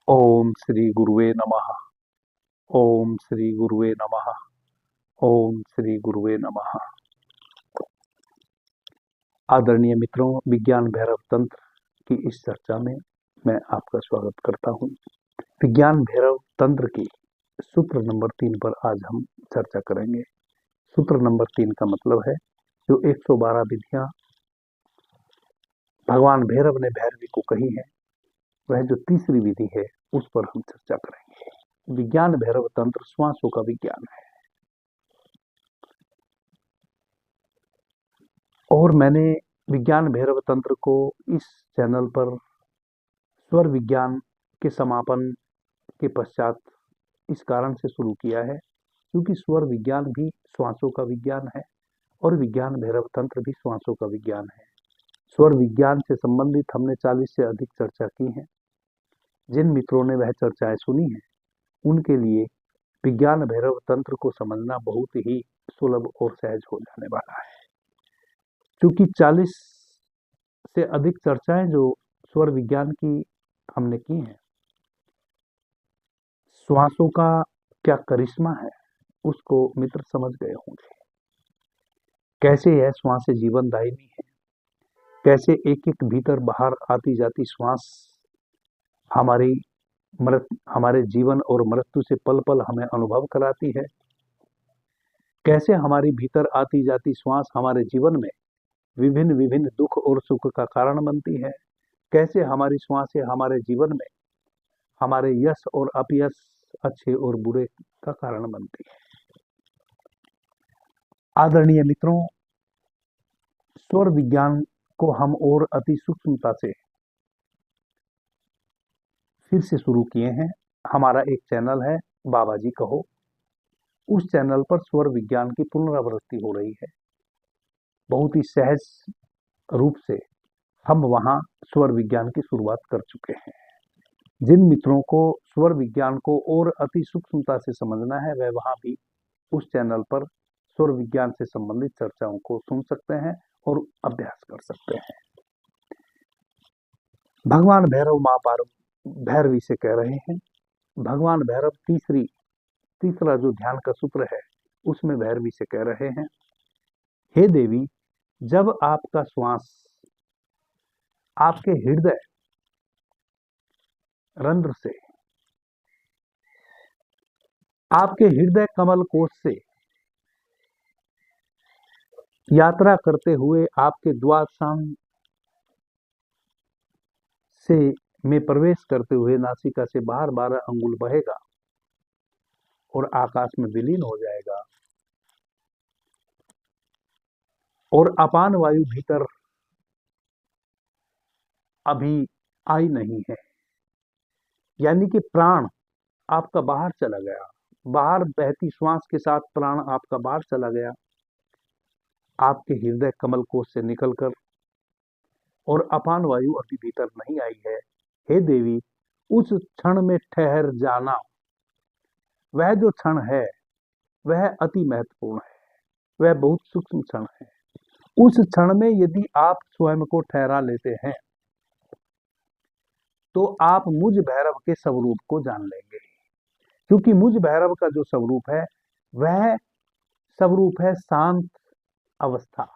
ओम श्री गुरुवे नमः। ओम श्री गुरुवे नमः। ओम श्री गुरुवे नमः। आदरणीय मित्रों, विज्ञान भैरव तंत्र की इस चर्चा में मैं आपका स्वागत करता हूं। विज्ञान भैरव तंत्र की सूत्र नंबर 3 पर आज हम चर्चा करेंगे। सूत्र नंबर 3 का मतलब है जो 112 विधियां भगवान भैरव ने भैरवी को कही है, वह जो तीसरी विधि है उस पर हम चर्चा करेंगे। विज्ञान भैरव तंत्र श्वासों का विज्ञान है और मैंने विज्ञान भैरव तंत्र को इस चैनल पर स्वर विज्ञान के समापन के पश्चात इस कारण से शुरू किया है क्योंकि स्वर विज्ञान भी श्वासों का विज्ञान है और विज्ञान भैरव तंत्र भी श्वासों का विज्ञान है। स्वर विज्ञान से संबंधित हमने 40 से अधिक चर्चा की है। जिन मित्रों ने वह चर्चाएं सुनी हैं उनके लिए विज्ञान भैरव तंत्र को समझना बहुत ही सुलभ और सहज हो जाने वाला है, क्योंकि 40 से अधिक चर्चाएं जो स्वर विज्ञान की हमने की हैं, श्वासों का क्या करिश्मा है उसको मित्र समझ गए होंगे। कैसे यह श्वास जीवनदायिनी है, कैसे एक एक भीतर बाहर आती जाती श्वास हमारे जीवन और मृत्यु से पल पल हमें अनुभव कराती है, कैसे हमारी भीतर आती जाती श्वास हमारे जीवन में विभिन्न विभिन्न दुख और सुख का कारण बनती है, कैसे हमारी श्वासें हमारे जीवन में हमारे यश और अपयश, अच्छे और बुरे का कारण बनती है। आदरणीय मित्रों, स्वर विज्ञान को हम और अति सूक्ष्मता से फिर से शुरू किए हैं। हमारा एक चैनल है बाबा जी कहो, उस चैनल पर स्वर विज्ञान की पुनरावृत्ति हो रही है। बहुत ही सहज रूप से हम वहां स्वर विज्ञान की शुरुआत कर चुके हैं। जिन मित्रों को स्वर विज्ञान को और अति सूक्ष्मता से समझना है वह वहां भी उस चैनल पर स्वर विज्ञान से संबंधित चर्चाओं को सुन सकते हैं और अभ्यास कर सकते हैं। भगवान भैरव मां भैरवी से कह रहे हैं। भगवान भैरव तीसरा जो ध्यान का सूत्र है उसमें भैरवी से कह रहे हैं, हे देवी, जब आपका श्वास आपके हृदय रंध्र से, आपके हृदय कमल कोश से यात्रा करते हुए आपके द्वादशांग से में प्रवेश करते हुए नासिका से बाहर 12 अंगुल बहेगा और आकाश में विलीन हो जाएगा और अपान वायु भीतर अभी आई नहीं है, यानी कि प्राण आपका बाहर चला गया, बाहर बहती श्वास के साथ प्राण आपका बाहर चला गया, आपके हृदय कमल कोश से निकलकर, और अपान वायु अभी भीतर नहीं आई है। हे देवी, उस क्षण में ठहर जाना, वह जो क्षण है वह अति महत्वपूर्ण है, वह बहुत सूक्ष्म क्षण है। उस क्षण में यदि आप स्वयं को ठहरा लेते हैं तो आप मुझ भैरव के स्वरूप को जान लेंगे, क्योंकि मुझ भैरव का जो स्वरूप है वह स्वरूप है शांत अवस्था,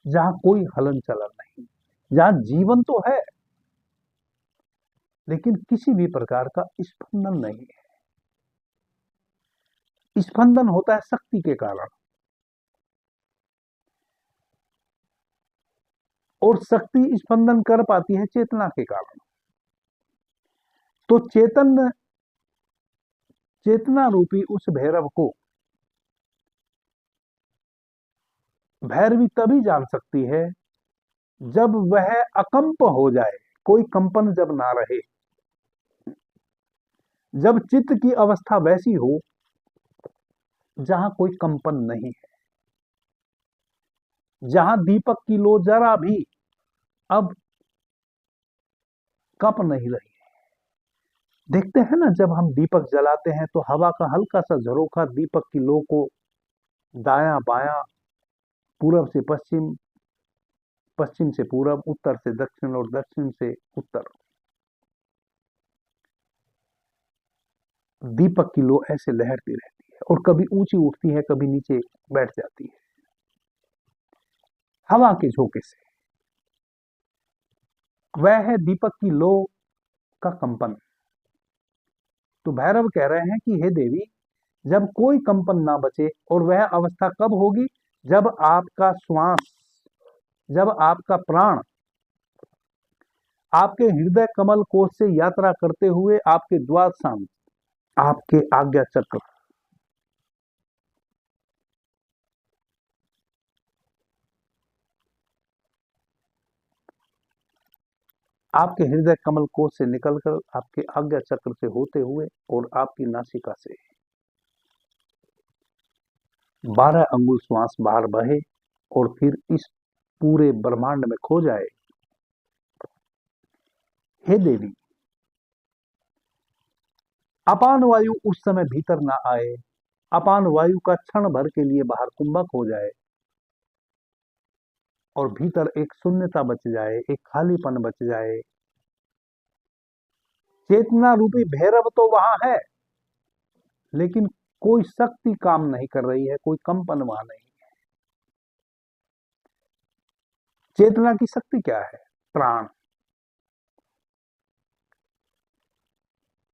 जहां कोई हलन चलन नहीं, जहां जीवन तो है लेकिन किसी भी प्रकार का स्पंदन नहीं है। स्पंदन होता है शक्ति के कारण, और शक्ति स्पंदन कर पाती है चेतना के कारण। तो चेतना रूपी उस भैरव को भैरवी तभी जान सकती है जब वह अकंप हो जाए, कोई कंपन जब ना रहे, जब चित्त की अवस्था वैसी हो जहां कोई कंपन नहीं है, जहां दीपक की लो जरा भी अब कप नहीं रही है। देखते हैं ना, जब हम दीपक जलाते हैं तो हवा का हल्का सा झरोखा दीपक की लो को दायां बायां, पूरब से पश्चिम, पश्चिम से पूरब, उत्तर से दक्षिण और दक्षिण से उत्तर दीपक की लो ऐसे लहरती रहती है और कभी ऊंची उठती है, कभी नीचे बैठ जाती है हवा के झोंके से। वह है दीपक की लो का कंपन। तो भैरव कह रहे हैं कि हे देवी, जब कोई कंपन ना बचे, और वह अवस्था कब होगी? जब आपका श्वास, जब आपका प्राण आपके हृदय कमल कोश से यात्रा करते हुए आपके द्वादशांग, आपके आज्ञा चक्र, आपके हृदय कमल कोश से निकलकर आपके आज्ञा चक्र से होते हुए और आपकी नासिका से 12 अंगुल श्वास बाहर बहे और फिर इस पूरे ब्रह्मांड में खो जाए। हे देवी, अपान वायु उस समय भीतर ना आए, अपान वायु का क्षण भर के लिए बाहर कुंभक हो जाए और भीतर एक शून्यता बच जाए, एक खालीपन बच जाए। चेतना रूपी भैरव तो वहां है, लेकिन कोई शक्ति काम नहीं कर रही है, कोई कंपन वहां नहीं। चेतना की शक्ति क्या है? प्राण।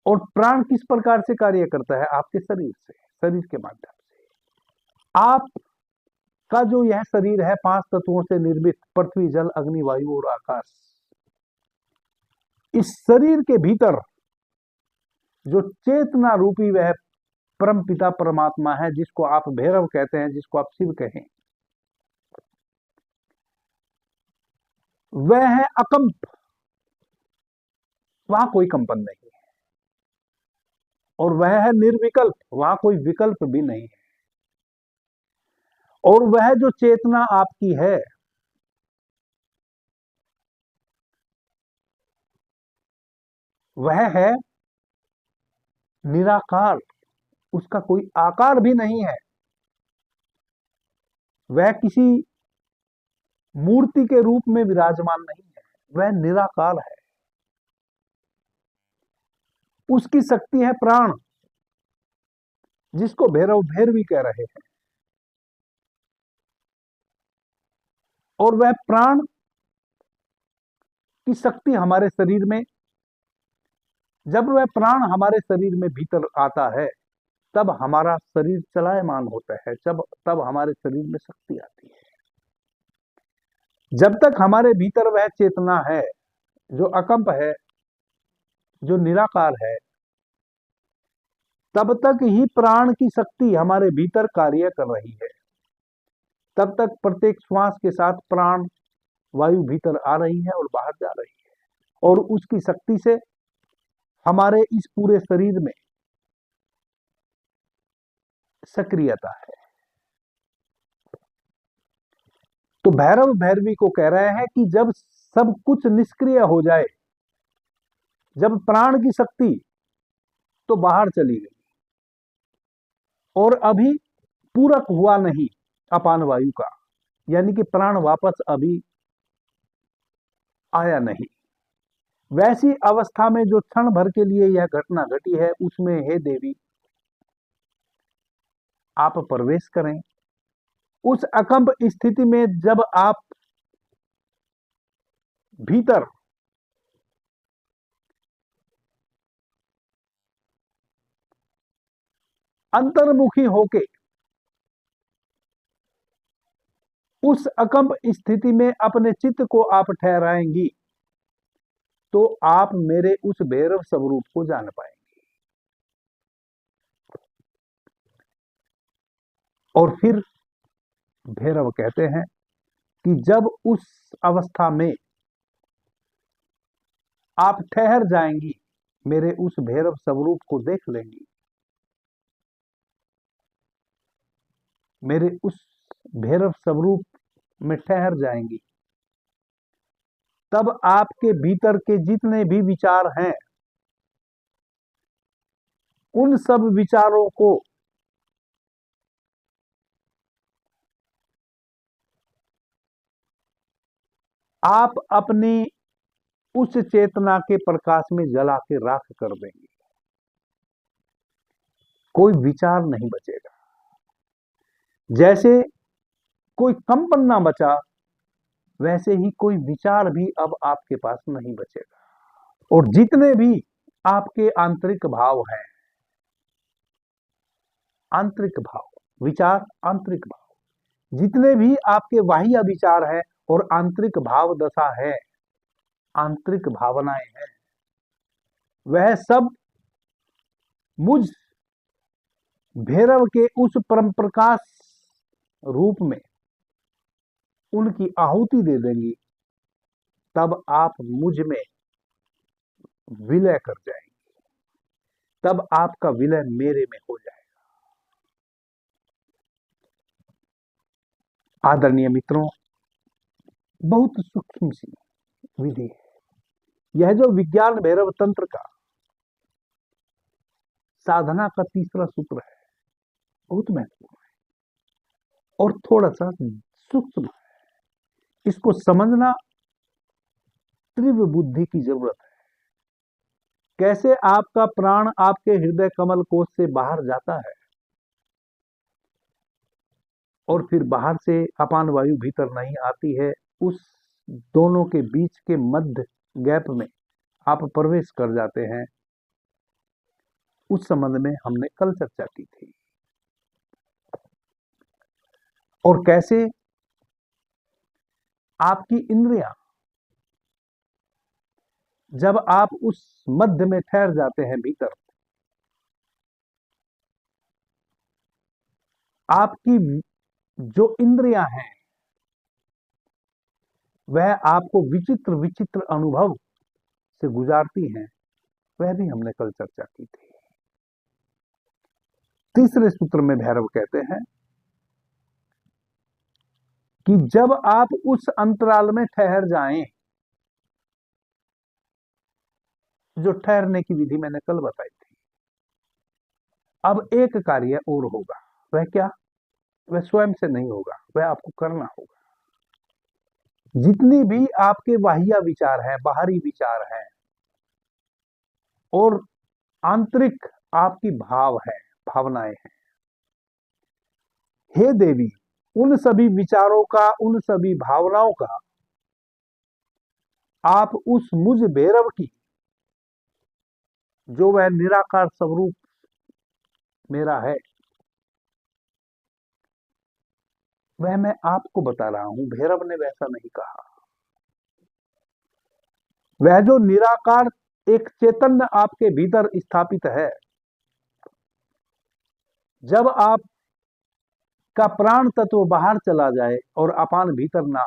और प्राण किस प्रकार से कार्य करता है? आपके शरीर से, शरीर के माध्यम से। आपका जो यह शरीर है 5 तत्वों से निर्मित, पृथ्वी, जल, अग्नि, वायु और आकाश, इस शरीर के भीतर जो चेतना रूपी वह परम पिता परमात्मा है, जिसको आप भैरव कहते हैं, जिसको आप शिव कहें, वह है अकंप। वहां कोई कंपन नहीं है। और वह है निर्विकल्प, वहां कोई विकल्प भी नहीं है। और वह जो चेतना आपकी है, वह है निराकार, उसका कोई आकार भी नहीं है। वह किसी मूर्ति के रूप में विराजमान नहीं है, वह निराकार है। उसकी शक्ति है प्राण, जिसको भैरव भैरवी कह रहे हैं। और वह प्राण की शक्ति हमारे शरीर में, जब वह प्राण हमारे शरीर में भीतर आता है, तब हमारा शरीर चलायमान होता है, जब तब हमारे शरीर में शक्ति आती है। जब तक हमारे भीतर वह चेतना है जो अकंप है, जो निराकार है, तब तक ही प्राण की शक्ति हमारे भीतर कार्य कर रही है। तब तक प्रत्येक श्वास के साथ प्राण वायु भीतर आ रही है और बाहर जा रही है, और उसकी शक्ति से हमारे इस पूरे शरीर में सक्रियता है। तो भैरव भैरवी को कह रहे हैं कि जब सब कुछ निष्क्रिय हो जाए, जब प्राण की शक्ति तो बाहर चली गई और अभी पूरक हुआ नहीं अपान वायु का, यानी कि प्राण वापस अभी आया नहीं, वैसी अवस्था में जो क्षण भर के लिए यह घटना घटी है, उसमें हे देवी आप प्रवेश करें। उस अकंप स्थिति में जब आप भीतर अंतर्मुखी होके उस अकंप स्थिति में अपने चित्त को आप ठहराएंगी, तो आप मेरे उस भैरव स्वरूप को जान पाएंगे। और फिर भैरव कहते हैं कि जब उस अवस्था में आप ठहर जाएंगी, मेरे उस भैरव स्वरूप को देख लेंगी, मेरे उस भैरव स्वरूप में ठहर जाएंगी, तब आपके भीतर के जितने भी विचार हैं, उन सब विचारों को आप अपनी उस चेतना के प्रकाश में जला के राख कर देंगे। कोई विचार नहीं बचेगा। जैसे कोई कंपन ना बचा, वैसे ही कोई विचार भी अब आपके पास नहीं बचेगा। और जितने भी आपके आंतरिक भाव हैं, आंतरिक भाव, विचार, आंतरिक भाव, जितने भी आपके बाह्य विचार हैं और आंतरिक भाव दशा है, आंतरिक भावनाएं हैं, वह सब मुझ भैरव के उस परम प्रकाश रूप में उनकी आहुति दे देंगी। तब आप मुझ में विलय कर जाएंगे, तब आपका विलय मेरे में हो जाएगा। आदरणीय मित्रों, बहुत सूक्ष्म सी विधि है यह, जो विज्ञान भैरव तंत्र का साधना का तीसरा सूत्र है, बहुत महत्वपूर्ण है और थोड़ा सा सूक्ष्म है। इसको समझना तीव्र बुद्धि की जरूरत है। कैसे आपका प्राण आपके हृदय कमल कोश से बाहर जाता है और फिर बाहर से अपान वायु भीतर नहीं आती है, उस दोनों के बीच के मध्य गैप में आप प्रवेश कर जाते हैं, उस संबंध में हमने कल चर्चा की थी। और कैसे आपकी इंद्रियां, जब आप उस मध्य में ठहर जाते हैं भीतर, आपकी जो इंद्रियां हैं वह आपको विचित्र विचित्र अनुभव से गुजारती हैं, वह भी हमने कल चर्चा की थी। तीसरे सूत्र में भैरव कहते हैं कि जब आप उस अंतराल में ठहर जाएं, जो ठहरने की विधि मैंने कल बताई थी, अब एक कार्य और होगा। वह क्या? वह स्वयं से नहीं होगा, वह आपको करना होगा। जितनी भी आपके बाह्य विचार हैं, बाहरी विचार हैं और आंतरिक आपकी भाव है, भावनाएं हैं, हे देवी, उन सभी विचारों का, उन सभी भावनाओं का आप उस मुझ भैरव की, जो वह निराकार स्वरूप मेरा है, वह मैं आपको बता रहा हूं, भैरव ने वैसा नहीं कहा। वह जो निराकार एक चैतन्य आपके भीतर स्थापित है, जब आप का प्राण तत्व बाहर चला जाए और अपान भीतर ना,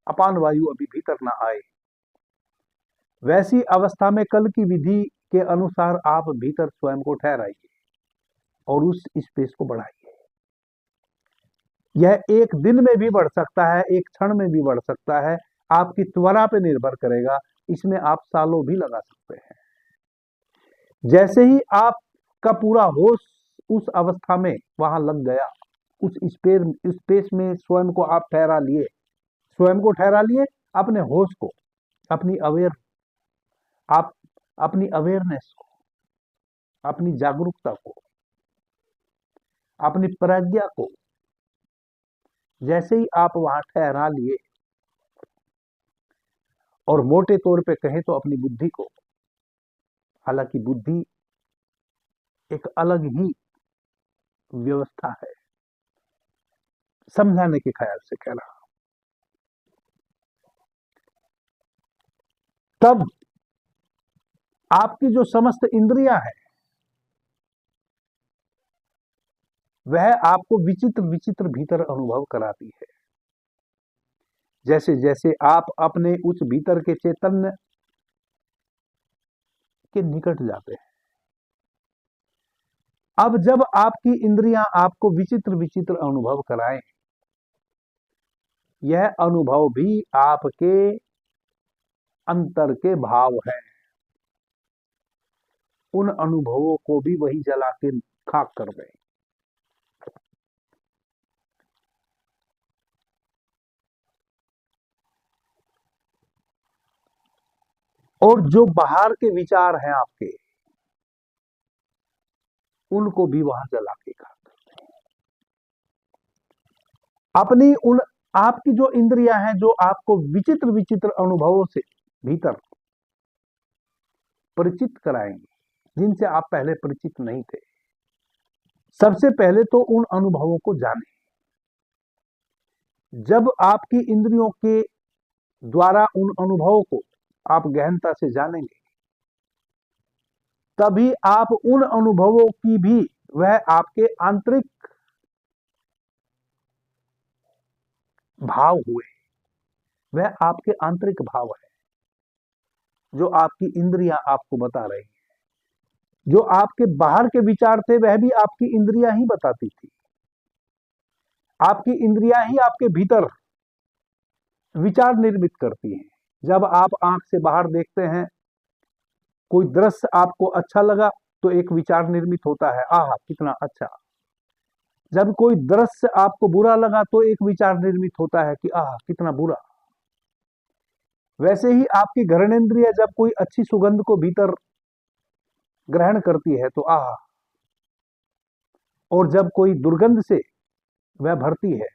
अपान वायु अभी भीतर ना आए, वैसी अवस्था में कल की विधि के अनुसार आप भीतर स्वयं को ठहराइए और उस स्पेस को बढ़ाइए। यह एक दिन में भी बढ़ सकता है, एक क्षण में भी बढ़ सकता है, आपकी त्वरा पे निर्भर करेगा। इसमें आप सालों भी लगा सकते हैं। जैसे ही आपका पूरा होश उस अवस्था में वहां लग गया, उस स्पेस में स्वयं को आप ठहरा लिए, स्वयं को ठहरा लिए, अपने होश को, अपनी आप अपनी अवेयरनेस को, अपनी जागरूकता को, अपनी प्रज्ञा को जैसे ही आप वहां ठहरा लिए, और मोटे तौर पे कहें तो अपनी बुद्धि को, हालांकि बुद्धि एक अलग ही व्यवस्था है, समझाने के ख्याल से कह रहा हूं, तब आपकी जो समस्त इंद्रियां हैं वह आपको विचित्र विचित्र भीतर अनुभव कराती है। जैसे जैसे आप अपने उस भीतर के चैतन्य के निकट जाते हैं, अब जब आपकी इंद्रियां आपको विचित्र विचित्र अनुभव कराएं, यह अनुभव भी आपके अंतर के भाव है, उन अनुभवों को भी वही जला के खाक कर गए। और जो बाहर के विचार हैं आपके, उनको भी वहां जला के खा करते हैं। अपनी उन आपकी जो इंद्रियां हैं, जो आपको विचित्र विचित्र अनुभवों से भीतर परिचित कराएंगे, जिनसे आप पहले परिचित नहीं थे, सबसे पहले तो उन अनुभवों को जानें। जब आपकी इंद्रियों के द्वारा उन अनुभवों को आप गहनता से जानेंगे, तभी आप उन अनुभवों की भी, वह आपके आंतरिक भाव हुए, वह आपके आंतरिक भाव है जो आपकी इंद्रियां आपको बता रही हैं। जो आपके बाहर के विचार थे वह भी आपकी इंद्रियां ही बताती थी। आपकी इंद्रियां ही आपके भीतर विचार निर्मित करती हैं। जब आप आंख से बाहर देखते हैं, कोई दृश्य आपको अच्छा लगा तो एक विचार निर्मित होता है, आहा कितना अच्छा। जब कोई दृश्य आपको बुरा लगा तो एक विचार निर्मित होता है कि आहा कितना बुरा। वैसे ही आपकी घ्राणेन्द्रिय जब कोई अच्छी सुगंध को भीतर ग्रहण करती है तो आहा, और जब कोई दुर्गंध से वह भरती है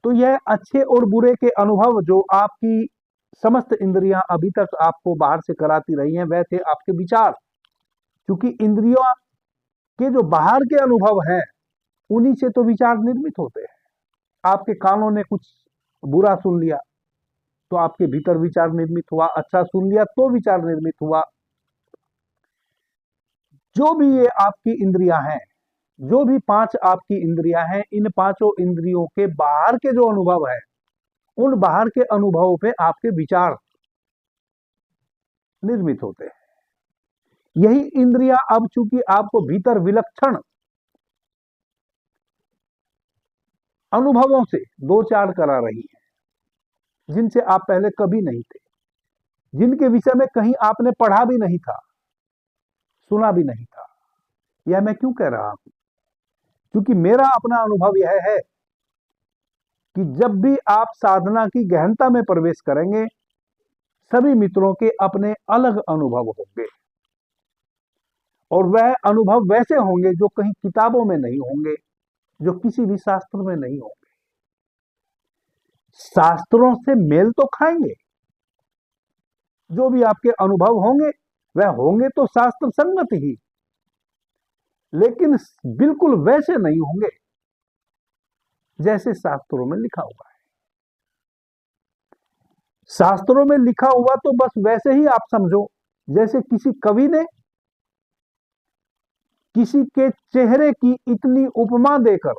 तो यह अच्छे और बुरे के अनुभव जो आपकी समस्त इंद्रियां अभी तक आपको बाहर से कराती रही हैं, वह थे आपके विचार। क्योंकि इंद्रियों के जो बाहर के अनुभव हैं, उन्हीं से तो विचार निर्मित होते हैं। आपके कानों ने कुछ बुरा सुन लिया तो आपके भीतर विचार निर्मित हुआ, अच्छा सुन लिया तो विचार निर्मित हुआ। जो भी ये आपकी इंद्रियां हैं, जो भी पांच आपकी इंद्रियां हैं, इन पांचों इंद्रियों के बाहर के जो अनुभव है, उन बाहर के अनुभवों पे आपके विचार निर्मित होते हैं। यही इंद्रियां अब चूंकि आपको भीतर विलक्षण अनुभवों से दो चार करा रही है, जिनसे आप पहले कभी नहीं थे, जिनके विषय में कहीं आपने पढ़ा भी नहीं था, सुना भी नहीं था। यह मैं क्यों कह रहा हूं? क्योंकि मेरा अपना अनुभव यह है कि जब भी आप साधना की गहनता में प्रवेश करेंगे, सभी मित्रों के अपने अलग अनुभव होंगे, और वह अनुभव वैसे होंगे जो कहीं किताबों में नहीं होंगे, जो किसी भी शास्त्र में नहीं होंगे। शास्त्रों से मेल तो खाएंगे, जो भी आपके अनुभव होंगे वह होंगे तो शास्त्र संगत ही, लेकिन बिल्कुल वैसे नहीं होंगे जैसे शास्त्रों में लिखा हुआ है। शास्त्रों में लिखा हुआ तो बस वैसे ही आप समझो जैसे किसी कवि ने किसी के चेहरे की इतनी उपमा देकर,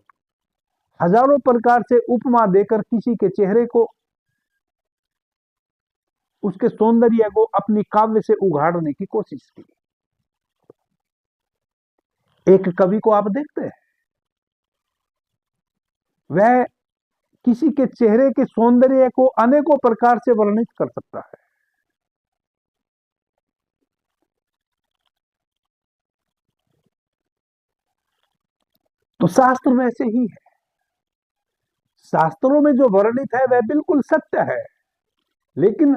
हजारों प्रकार से उपमा देकर किसी के चेहरे को, उसके सौंदर्य को अपनी काव्य से उघाड़ने की कोशिश की। एक कवि को आप देखते हैं, वह किसी के चेहरे के सौंदर्य को अनेकों प्रकार से वर्णित कर सकता है। तो शास्त्र में ऐसे ही है। शास्त्रों में जो वर्णित है वह बिल्कुल सत्य है, लेकिन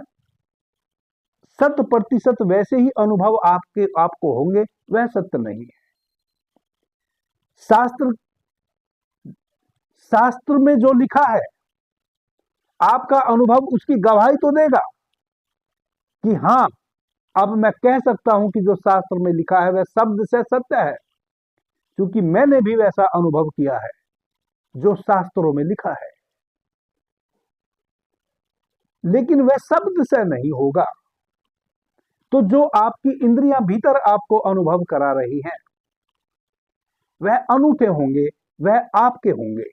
100% वैसे ही अनुभव आपको होंगे, वह सत्य नहीं है। शास्त्र शास्त्र में जो लिखा है, आपका अनुभव उसकी गवाही तो देगा कि हां, अब मैं कह सकता हूं कि जो शास्त्र में लिखा है वह शब्द से सत्य है, क्योंकि मैंने भी वैसा अनुभव किया है जो शास्त्रों में लिखा है। लेकिन वह शब्द से नहीं होगा। तो जो आपकी इंद्रियां भीतर आपको अनुभव करा रही हैं, वह अनूठे होंगे, वह आपके होंगे,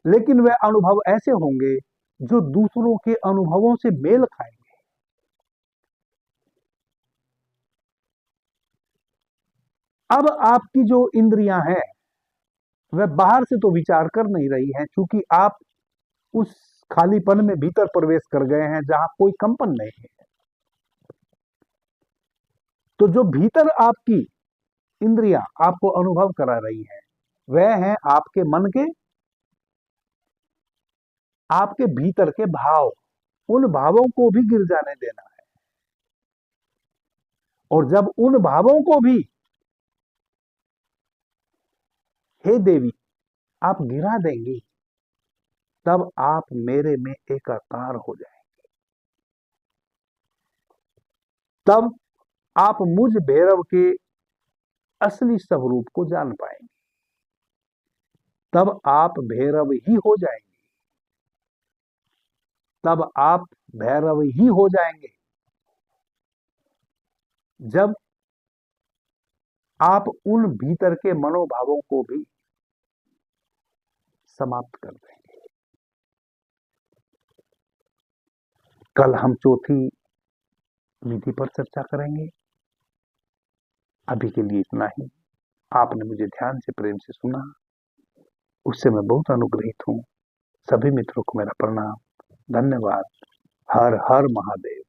लेकिन वह अनुभव ऐसे होंगे जो दूसरों के अनुभवों से मेल खाएंगे। अब आपकी जो इंद्रियां हैं, वह बाहर से तो विचार कर नहीं रही हैं, क्योंकि आप उस खालीपन में भीतर प्रवेश कर गए हैं जहां कोई कंपन नहीं है। तो जो भीतर आपकी इंद्रियां आपको अनुभव करा रही हैं, वह हैं आपके मन के, आपके भीतर के भाव। उन भावों को भी गिर जाने देना है। और जब उन भावों को भी हे देवी आप गिरा देंगी, तब आप मेरे में एकाकार हो जाएंगे। तब आप मुझ भैरव के असली स्वरूप को जान पाएंगे। तब आप भैरव ही हो जाएंगे। तब आप भैरव ही हो जाएंगे जब आप उन भीतर के मनोभावों को भी समाप्त कर देंगे। कल हम चौथी विधि पर चर्चा करेंगे। अभी के लिए इतना ही। आपने मुझे ध्यान से, प्रेम से सुना, उससे मैं बहुत अनुग्रहित हूं। सभी मित्रों को मेरा प्रणाम। धन्यवाद। हर हर महादेव।